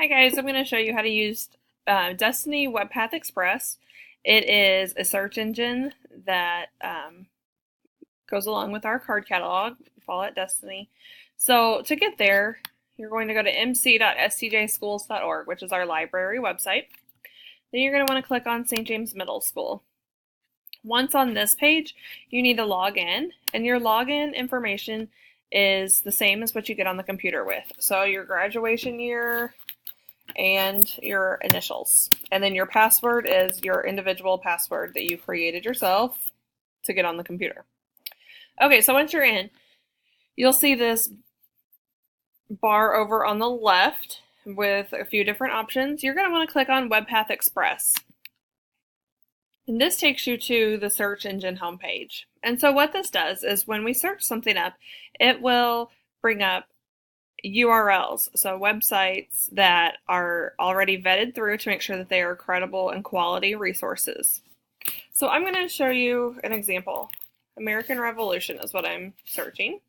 Hi guys, I'm going to show you how to use Destiny WebPath Express. It is a search engine that goes along with our card catalog. We call it Destiny. So to get there, you're going to go to mc.stjschools.org, which is our library website. Then you're going to want to click on St. James Middle School. Once on this page, you need to log in, and your login information is the same as what you get on the computer with. So your graduation year and your initials. And then your password is your individual password that you created yourself to get on the computer. Okay, so once you're in, you'll see this bar over on the left with a few different options. You're going to want to click on WebPath Express. And this takes you to the search engine homepage. And so what this does is when we search something up, it will bring up URLs, so websites that are already vetted through to make sure that they are credible and quality resources. So I'm going to show you an example. American Revolution is what I'm searching.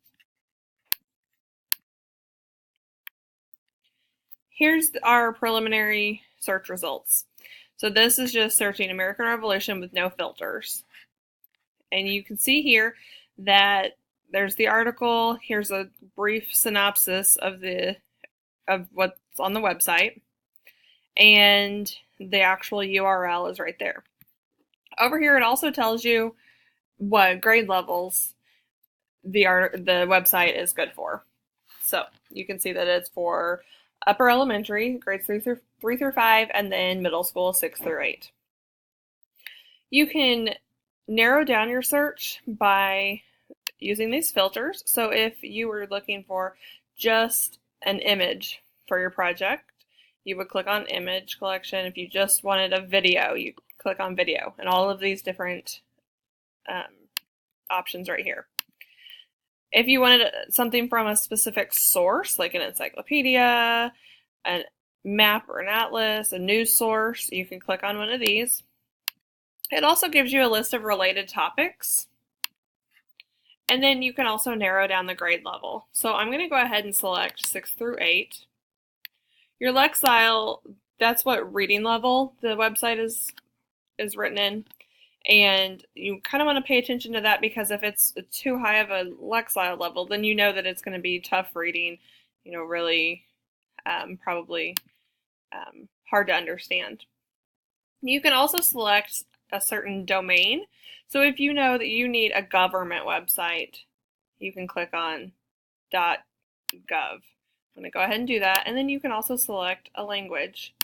Here's our preliminary search results. So this is just searching American Revolution with no filters. And you can see here that there's the article. Here's a brief synopsis of what's on the website, and the actual URL is right there. Over here, it also tells you what grade levels the website is good for. So you can see that it's for upper elementary, grades 3 through 5, and then middle school 6 through 8. You can narrow down your search by using these filters. So if you were looking for just an image for your project, you would click on image collection. If you just wanted a video, you click on video, and all of these different options right here. If you wanted something from a specific source, like an encyclopedia, a map or an atlas, a news source, you can click on one of these. It also gives you a list of related topics. And then you can also narrow down the grade level. So I'm going to go ahead and select 6 through 8. Your Lexile, that's what reading level the website is written in. And you kind of want to pay attention to that, because if it's too high of a Lexile level, then you know that it's going to be tough reading, really probably hard to understand. You can also select a certain domain. So if you know that you need a government website, you can click on .gov. I'm going to go ahead and do that, and then you can also select a language.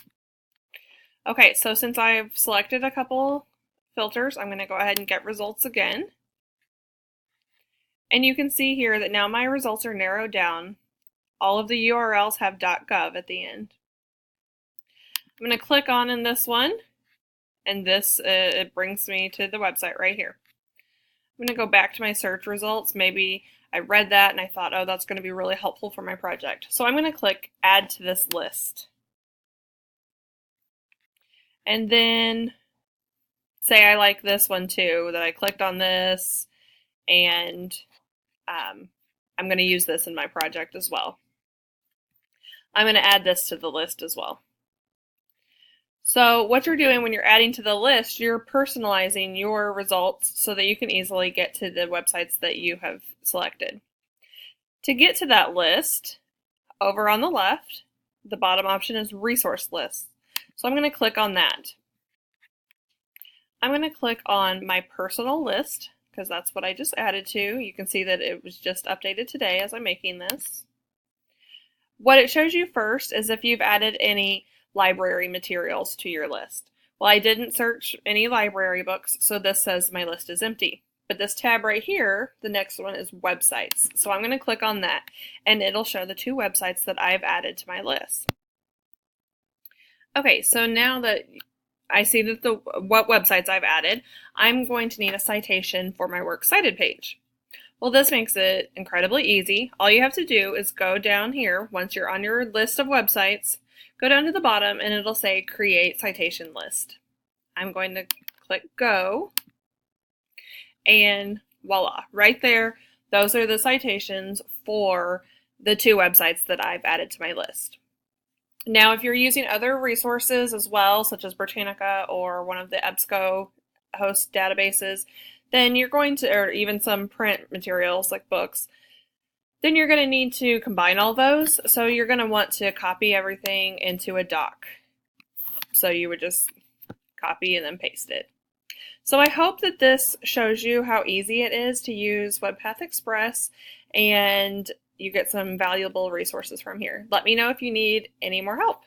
Okay, so since I've selected a couple filters, I'm going to go ahead and get results again. And you can see here that now my results are narrowed down. All of the URLs have .gov at the end. I'm going to click on in this one, and this it brings me to the website right here. I'm going to go back to my search results. Maybe I read that and I thought, oh, that's going to be really helpful for my project. So I'm going to click add to this list. And then say I like this one too, that I clicked on this, and I'm going to use this in my project as well. I'm going to add this to the list as well. So what you're doing when you're adding to the list, you're personalizing your results so that you can easily get to the websites that you have selected. To get to that list, over on the left, the bottom option is resource lists. So I'm going to click on that. I'm going to click on my personal list, because that's what I just added to. You can see that it was just updated today as I'm making this. What it shows you first is if you've added any library materials to your list. Well, I didn't search any library books, so this says my list is empty. But this tab right here, the next one, is websites. So I'm going to click on that, and it'll show the 2 websites that I've added to my list. Okay, so now that I see that what websites I've added, I'm going to need a citation for my Works Cited page. Well, this makes it incredibly easy. All you have to do is go down here, once you're on your list of websites, go down to the bottom and it'll say Create Citation List. I'm going to click Go, and voila, right there, those are the citations for the 2 websites that I've added to my list. Now, if you're using other resources as well, such as Britannica or one of the EBSCO host databases, then you're going to, or even some print materials like books, then you're going to need to combine all those. So you're going to want to copy everything into a doc. So you would just copy and then paste it. So I hope that this shows you how easy it is to use WebPath Express and you get some valuable resources from here. Let me know if you need any more help.